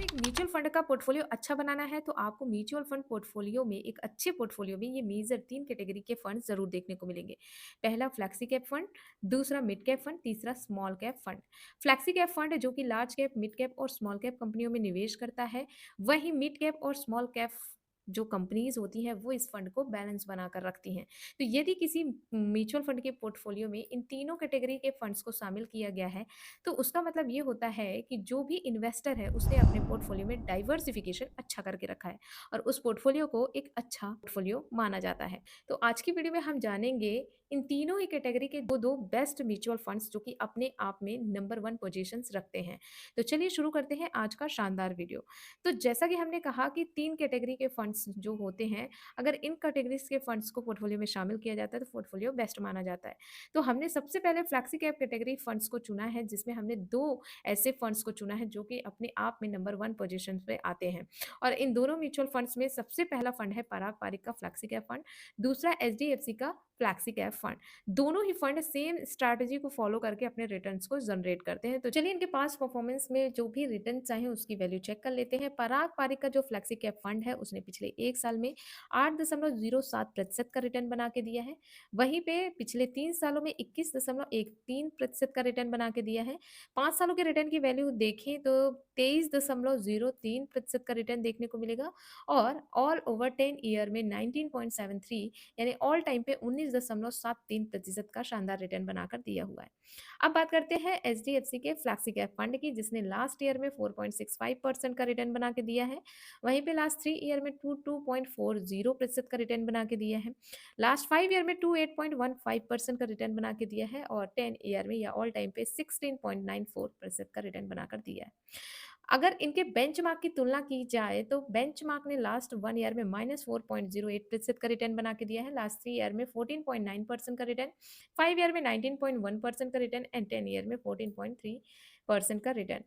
एक mutual fund का portfolio अच्छा बनाना है तो आपको म्यूचुअल फंड पोर्टफोलियो में एक अच्छे पोर्टफोलियो में ये मेजर 3 कैटेगरी के फंड ज़रूर देखने को मिलेंगे। पहला फ्लेक्सी कैप फंड, दूसरा मिड कैप फंड, तीसरा small cap fund. Flexi cap fund जो कि लार्ज कैप, मिड कैप और स्मॉल कैप कंपनियों में निवेश करता है। वहीं मिड कैप और स्मॉल कैप जो कंपनीज़ होती हैं वो इस फंड को बैलेंस बनाकर रखती हैं। तो यदि किसी म्यूचुअल फंड के पोर्टफोलियो में इन तीनों कैटेगरी के फंड्स को शामिल किया गया है तो उसका मतलब ये होता है कि जो भी इन्वेस्टर है उसने अपने पोर्टफोलियो में डाइवर्सिफिकेशन अच्छा करके रखा है और उस पोर्टफोलियो को एक अच्छा पोर्टफोलियो माना जाता है। तो आज की वीडियो में हम जानेंगे इन तीनों ही कैटेगरी के दो दो बेस्ट म्यूचुअल फंड्स जो कि अपने आप में नंबर वन पोजीशंस रखते हैं। तो चलिए शुरू करते हैं आज का शानदार वीडियो। तो जैसा कि हमने कहा कि तीन कैटेगरी के फंड्स जो होते हैं, अगर इन कैटेगरीज के फंड्स को पोर्टफोलियो में शामिल किया जाता है तो पोर्टफोलियो बेस्ट माना जाता है। तो हमने सबसे पहले फ्लेक्सी कैप कैटेगरी फंड्स को चुना है जिसमें हमने 2 ऐसे फंड्स को चुना है जो कि अपने आप में नंबर 1 पोजीशन पे आते हैं। और इन दोनों म्यूचुअल फंड्स में सबसे पहला फंड है पराग पारिक का फ्लेक्सी कैप फंड, दूसरा एचडीएफसी का फ्लेक्सी कैप फंड। दोनों ही फंड सेम स्ट्रैटेजी को फॉलो करके अपने रिटर्न्स को जनरेट करते हैं। तो चलिए इनके पास परफॉर्मेंस में जो भी रिटर्न्स आए हैं उसकी वैल्यू चेक कर लेते हैं। पराग पारिक का जो फ्लेक्सी कैप फंड है उसने पिछले 1 साल में 8.07% का रिटर्न बना के दिया है। वहीं पे पिछले 3 सालों में 21.13% का रिटर्न बना के दिया है। 5 सालों के रिटर्न की वैल्यू देखें तो 23.03% का रिटर्न देखने को मिलेगा और ऑल ओवर 10 ईयर में 19.73 यानी ऑल टाइम पे 19.73% का शानदार रिटर्न बनाकर दिया हुआ है। अब बात करते हैं एचडीएफसी के फ्लैक्सी कैप फंड की जिसने लास्ट ईयर में 4.65% का रिटर्न बना के दिया है। वहीं पे लास्ट 3 ईयर में 2.40% का रिटर्न बना के दिया है। लास्ट 5 ईयर में 28.15% का रिटर्न बना के दिया है और 10 ईयर में या ऑल टाइम पे 16.94% का रिटर्न बनाकर दिया है। अगर इनके बेंचमार्क की तुलना की जाए तो बेंचमार्क ने लास्ट 1 ईयर में -4.08% का रिटर्न बना के दिया है, लास्ट 3 ईयर में 14.9% का रिटर्न, 5 ईयर में 19.1% का रिटर्न एंड 10 ईयर में 14.3% का रिटर्न।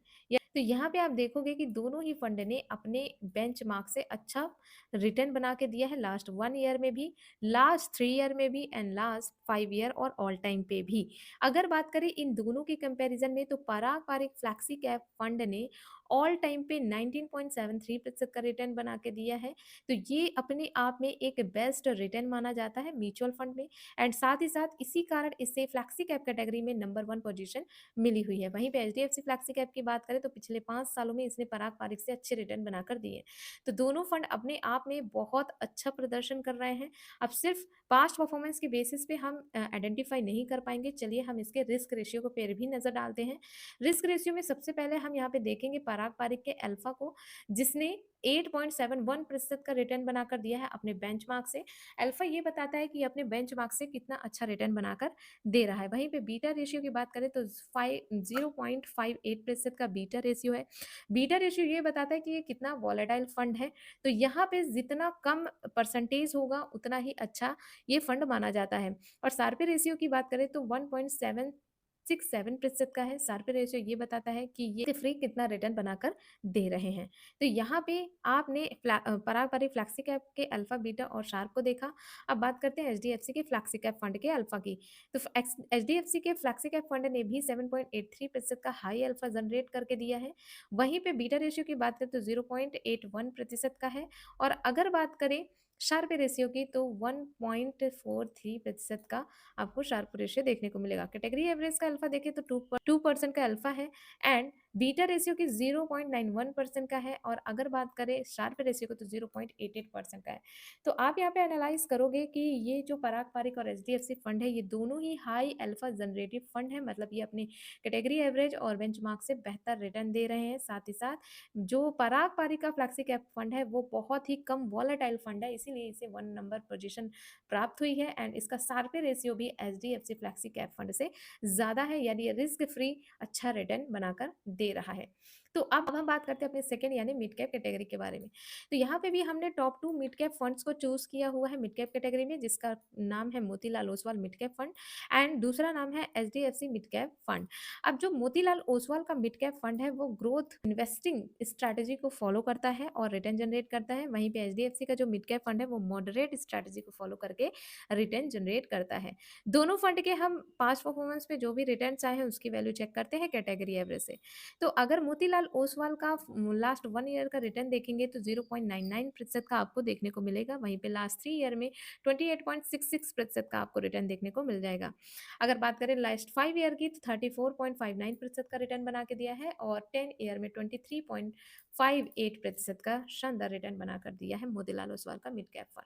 तो यहाँ पे आप देखोगे कि दोनों ही फंड ने अपने बेंचमार्क से अच्छा रिटर्न बना के दिया है लास्ट 1 ईयर में भी, लास्ट 3 ईयर में भी एंड लास्ट 5 ईयर और ऑल टाइम पे भी। अगर बात करें इन दोनों के कंपैरिजन में तो पराग पारिक फ्लैक्सी कैप फंड ने ऑल टाइम पे 19.73% का रिटर्न बना के दिया है। तो ये अपने आप में एक बेस्ट रिटर्न माना जाता है म्यूचुअल फंड में एंड साथ ही साथ इसी कारण इसे फ्लैक्सी कैप कैटेगरी में नंबर 1 पोजीशन मिली हुई है। वहीं पे एचडीएफसी फ्लैक्सी कैप की बात करें तो पिछले 5 सालों में इसने पराग पारिक से अच्छे रिटर्न बनाकर दिए हैं। तो दोनों फंड अपने आप में बहुत अच्छा प्रदर्शन कर रहे हैं। अब सिर्फ पास्ट परफॉर्मेंस के बेसिस पे हम आइडेंटिफाई नहीं कर पाएंगे। चलिए हम इसके रिस्क रेशियो को पर भी नजर डालते हैं। रिस्क रेशियो में सबसे पहले हम यहाँ पे देखेंगे पराग पारिक के अल्फा को जिसने 8.71% का रिटर्न बनाकर दिया है अपने बेंचमार्क से। अल्फा ये बताता है कि अपने बेंचमार्क से कितना अच्छा रिटर्न बनाकर दे रहा है। वहीं पे बीटा रेशियो की बात करें तो 0.58% का बीटा रेशियो है। बीटा रेशियो ये बताता है कि ये कितना वॉलेटाइल फंड है। तो यहाँ पे जितना कम परसेंटेज होगा उतना ही अच्छा ये फंड माना जाता है। और सार्पे रेशियो की बात करें तो 1.767% का है। सार्पे रेशियो ये बताता है कि ये फ्री कितना रिटर्न बनाकर दे रहे हैं। तो यहाँ पे आपने पराग पारिक फ्लैक्सी कैप के अल्फा, बीटा और शार्प को देखा। अब बात करते हैं एचडीएफसी के फ्लैक्सी कैप फंड के अल्फा की। तो एचडीएफसी के फ्लैक्सी कैप फंड ने भी 7.83% का हाई अल्फा जनरेट करके दिया है। वहीं पे बीटा रेशियो की बात करें तो 0.81% का है और अगर बात करें शार्प रेशियो की तो 1.43% का आपको शार्प रेशियो देखने को मिलेगा। कैटेगरी एवरेज का अल्फा देखें तो 2% का अल्फा है एंड बीटा रेशियो की 0.91% का है और अगर बात करें शार्प रेशियो को तो 0.88% का है। तो आप यहाँ पे एनालाइज करोगे कि ये जो पराग पारिक और एचडीएफसी फंड है ये दोनों ही हाई अल्फा जनरेटिव फंड है, मतलब ये अपने कैटेगरी एवरेज और बेंचमार्क से बेहतर रिटर्न दे रहे हैं। साथ ही साथ जो पराग पारिक का फ्लैक्सी कैप फंड है वो बहुत ही कम वॉलेटाइल फंड है, इसीलिए इसे 1 नंबर पोजीशन प्राप्त हुई है एंड इसका सार्पे रेशियो भी एचडीएफसी फ्लैक्सी कैप फंड से ज़्यादा है, यानी रिस्क फ्री अच्छा रिटर्न बनाकर दे रहा है। तो अब हम बात करते हैं अपने सेकंड यानी मिड कैप कैटेगरी के बारे में। तो यहाँ पे भी हमने टॉप 2 मिड कैप फंड्स को चूज़ किया हुआ है मिड कैप कैटेगरी में, जिसका नाम है Motilal Oswal mid cap fund and दूसरा नाम है एचडीएफसी मिड कैप फंड। अब जो मोतीलाल ओसवाल का मिड कैप फंड है वो ग्रोथ इन्वेस्टिंग स्ट्रैटेजी को फॉलो करता है और रिटर्न जनरेट करता है। वहीं पे एचडीएफसी का जो मिड कैप फंड है वो मॉडरेट स्ट्रैटेजी को फॉलो करके रिटर्न जनरेट करता है। दोनों फंड के हम पास्ट परफॉर्मेंस पे जो भी रिटर्न्स आए हैं उसकी वैल्यू चेक करते हैं कैटेगरी एवरेज से। तो अगर मोतीलाल ओसवाल का लास्ट 1 ईयर का रिटर्न देखेंगे तो 0.99% का आपको देखने को मिलेगा। वहीं पे लास्ट 3 ईयर में 28.66% का आपको रिटर्न देखने को मिल जाएगा। अगर बात करें लास्ट 5 ईयर की तो 34.59% का रिटर्न बना के दिया है और 10 ईयर में 23.58% का शानदार रिटर्न बनाकर दिया है मोतीलाल ओसवाल का mid cap fund.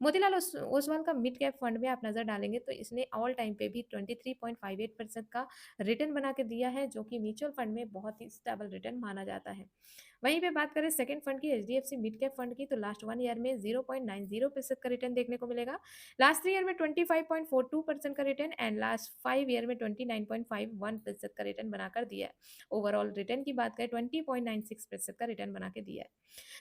Motilal Oswal का मिड कैप फंड में आप नजर डालेंगे तो इसने ऑल टाइम पे भी 23.58% का रिटर्न बना के दिया है, जो कि म्यूचुअल फंड में बहुत ही स्टेबल रिटर्न माना जाता है। वहीं पे बात करें सेकंड फंड की, एचडीएफसी मिड कैप फंड की, तो लास्ट 1 ईयर में 0.90% का रिटर्न देखने को मिलेगा। लास्ट 3 ईयर में 25.42% का रिटर्न एंड लास्ट 5 ईयर में 29.51% का रिटर्न बनाकर दिया है। ओवरऑल रिटर्न की बात करें 20.96% का रिटर्न बना के दिया है।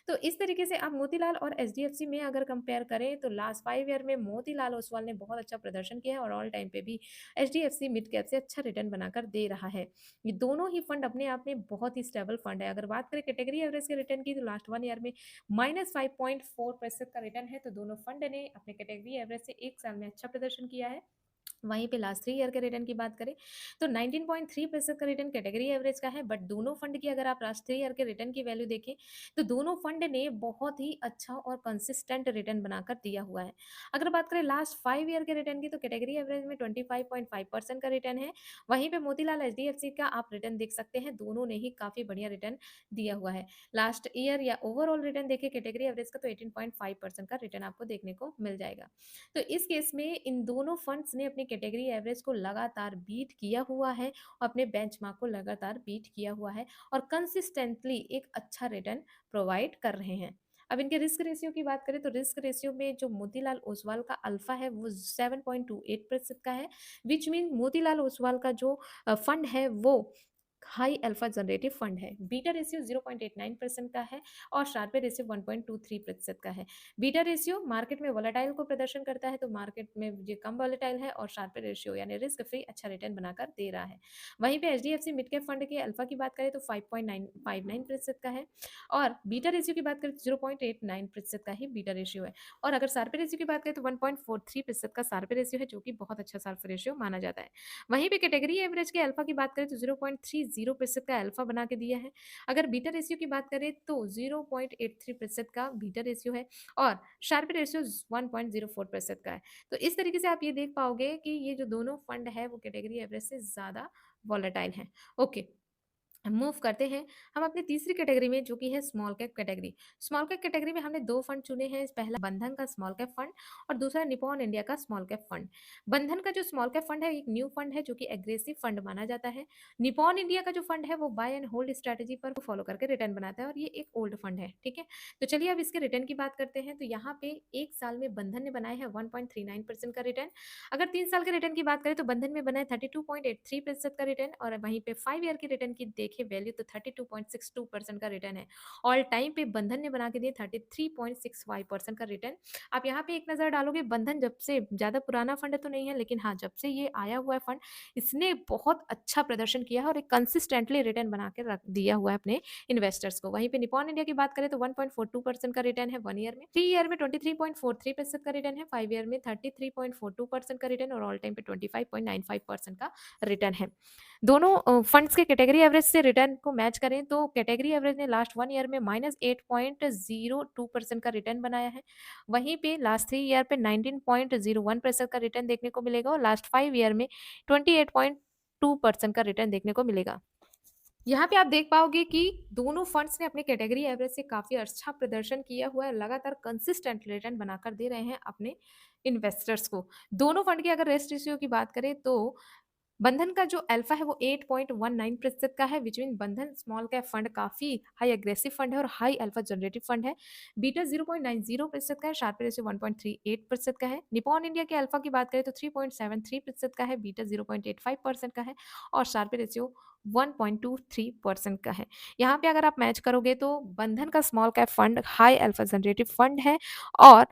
तो इस तरीके से आप मोतीलाल और एचडीएफसी में अगर कंपेयर करें तो लास्ट 5 ईयर में मोतीलाल ओसवाल ने बहुत अच्छा प्रदर्शन किया है और ऑल टाइम पे भी एचडीएफसी मिड कैप से अच्छा रिटर्न बनाकर दे रहा है। ये दोनों ही फंड अपने आप में बहुत ही स्टेबल फंड है। अगर बात करें कैटेगरी एवरेज के रिटर्न की तो लास्ट 1 ईयर में -5.4% का रिटर्न है। तो दोनों फंड ने अपने कैटेगरी एवरेज से 1 साल में अच्छा प्रदर्शन किया है। वहीं पे लास्ट 3 ईयर के रिटर्न की बात करें तो 19.3% का रिटर्न कैटेगरी एवरेज का है। बट दोनों फंड की अगर आप लास्ट 3 ईयर के रिटर्न की वैल्यू देखें तो दोनों फंड ने बहुत ही अच्छा और कंसिस्टेंट रिटर्न बनाकर दिया हुआ है। अगर बात करें लास्ट 5 ईयर के रिटर्न की तो कैटेगरी एवरेज में 25.5% का रिटर्न है। वहीं पे मोतीलाल एचडीएफसी का आप रिटर्न देख सकते हैं, दोनों ने ही काफी बढ़िया रिटर्न दिया हुआ है। लास्ट ईयर या ओवरऑल रिटर्न देखें कैटेगरी एवरेज का तो 18.5% का रिटर्न आपको देखने को मिल जाएगा। तो इस केस में इन दोनों फंड्स ने अपनी कैटेगरी एवरेज को लगातार बीट किया हुआ है और अपने बेंचमार्क को लगातार बीट किया हुआ है और कंसिस्टेंटली एक अच्छा रिटर्न प्रोवाइड कर रहे हैं। अब इनके रिस्क रेशियो की बात करें तो रिस्क रेशियो में जो मोतीलाल ओसवाल का अल्फा है वो 7.28% का है, विच मीन मोतीलाल ओसवाल का जो फंड है वो हाई अल्फा जनरेटिव फंड है। बीटा रेशियो 0.89% का है और शार्पे रेशियो 1.23% का है। बीटा रेशियो मार्केट में वोलेटाइल को प्रदर्शन करता है, तो मार्केट में ये कम वोलेटाइल है और शार्पे रेशियो यानी रिस्क फ्री अच्छा रिटर्न बनाकर दे रहा है। वहीं पे एचडीएफसी मिड कैप फंड के अल्फा की बात करें तो 5.959% का है और बीटा रेशियो की बात करें तो 0.89% का ही बीटा रेशियो है। और अगर शार्पे रेशियो की बात करें तो 1.43% का शार्पे रेशियो है, जो कि बहुत अच्छा शार्पे रेशियो माना जाता है। वहीं पे कैटेगरी एवरेज के अल्फा की बात करें तो 0.30% का अल्फा बना के दिया है। अगर बीटा रेशियो की बात करें तो 0.83% का बीटा रेशियो है और शार्प रेशियो 1.04% का है। तो इस तरीके से आप ये देख पाओगे कि ये जो दोनों फंड है वो कैटेगरी एवरेज से ज़्यादा वॉलेटाइल है। ओके, मूव करते हैं हम अपनी तीसरी कैटेगरी में, जो कि है small cap category. Small cap category में हमने दो फंड चुने हैं, पहला बंधन का स्मॉल कैप फंड और दूसरा निपॉन इंडिया का स्मॉल कैप फंड। बंधन का जो स्मॉल कैप फंड है एक न्यू फंड है जो कि एग्रेसिव फंड माना जाता है। निपॉन इंडिया का जो फंड है वो बाय एंड होल्ड स्ट्रेटेजी पर फॉलो करके रिटर्न बनाता है और ये एक ओल्ड फंड है। ठीक है, तो चलिए अब इसके रिटर्न की बात करते हैं। तो यहाँ पे एक साल में बंधन ने बनाया है 1.39% का रिटर्न। अगर 3 साल के रिटर्न की बात करें तो बंधन में बना है 32.83% का रिटर्न और वहीं पे 5 ईयर की रिटर्न की देखें वैल्यू तो 32.62% का रिटर्न है। ऑल टाइम पे बंधन ने बना के दिए 33.65% का रिटर्न। आप यहाँ पे एक नज़र डालोगे, बंधन जब से ज़्यादा पुराना फंड तो नहीं है, लेकिन हाँ जब से ये आया हुआ है फंड इसने बहुत अच्छा प्रदर्शन किया है और एक कंसिस्टेंटली रिटर्न बना के रख दिया हुआ है अपने इन्वेस्टर्स को। वहीं पे निपॉन इंडिया की बात करें तो 1.42% का रिटर्न है 1 ईयर में, 3 ईयर में 23.43% का रिटर्न है, 5 ईयर में 33.42% का रिटर्न और ऑल टाइम पे 25.95% का रिटर्न है। दोनों फंड्स के कैटेगरी एवरेज से रिटर्न को मैच करें तो कैटेगरी एवरेज ने लास्ट 1 ईयर में -8.02% का रिटर्न बनाया है। वहीं पे लास्ट 3 ईयर पे 19.01% का रिटर्न देखने को मिलेगा और लास्ट 5 ईयर में 28.2% का रिटर्न देखने को मिलेगा। यहाँ पे आप देख पाओगे कि दोनों फंड्स ने अपने कैटेगरी एवरेज से काफ़ी अच्छा प्रदर्शन किया हुआ है, लगातार कंसिस्टेंट रिटर्न बनाकर दे रहे हैं अपने इन्वेस्टर्स को। दोनों फंड की अगर रेस्ट रेशियो की बात करें तो बंधन का जो अल्फा है वो 8.19% का है, विच मीन बंधन स्मॉल कैप फंड काफी हाई एग्रेसिव फंड है और हाई अल्फा जनरेटिव फंड है। बीटा 0.90% का है, शार्प रेशियो 1.38% का है। निपॉन इंडिया के अल्फा की बात करें तो 3.73% का है, बीटा 0.85% का है और शार्प रेशियो 1.23% का है। यहाँ पे अगर आप मैच करोगे तो बंधन का small cap fund high alpha generative fund है और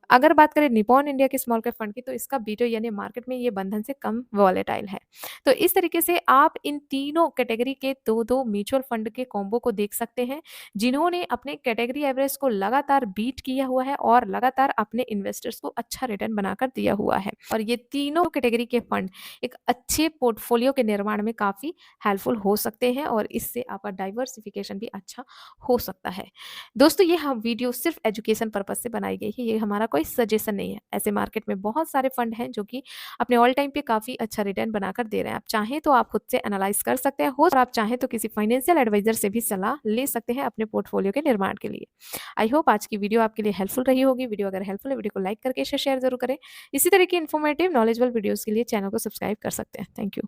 अगर बात करें निप्पॉन इंडिया के स्मॉल कैप फंड की, तो इसका बीटा यानी मार्केट में ये बंधन से कम वॉलेटाइल है। तो इस तरीके से आप इन तीनों कैटेगरी के 2-2 म्यूचुअल फंड के कॉम्बो को देख सकते हैं, जिन्होंने अपने कैटेगरी एवरेज को लगातार बीट किया हुआ है और लगातार अपने इन्वेस्टर्स को अच्छा रिटर्न बनाकर दिया हुआ है। और ये तीनों कैटेगरी के फंड एक अच्छे पोर्टफोलियो के निर्माण में काफ़ी हेल्पफुल हो सकते हैं और इससे आपका डाइवर्सिफिकेशन भी अच्छा हो सकता है। दोस्तों, ये हम वीडियो सिर्फ एजुकेशन पर्पस से बनाई गई है, ये हमारा कोई सजेशन नहीं है। ऐसे मार्केट में बहुत सारे फंड हैं जो कि अपने ऑल टाइम पे काफ़ी अच्छा रिटर्न बनाकर दे रहे हैं। आप चाहें तो आप खुद से एनालाइज कर सकते हैं, हो और आप चाहें तो किसी फाइनेंशियल एडवाइजर से भी सलाह ले सकते हैं अपने पोर्टफोलियो के निर्माण के लिए। आई होप आज की वीडियो आपके लिए हेल्पफुल रही होगी। वीडियो अगर हेल्पफुल है, वीडियो को लाइक करके इसे शेयर जरूर करें। इसी तरह की इन्फॉर्मेटिव नॉलेजेबल वीडियोज़ के लिए चैनल को सब्सक्राइब कर सकते हैं। Thank you.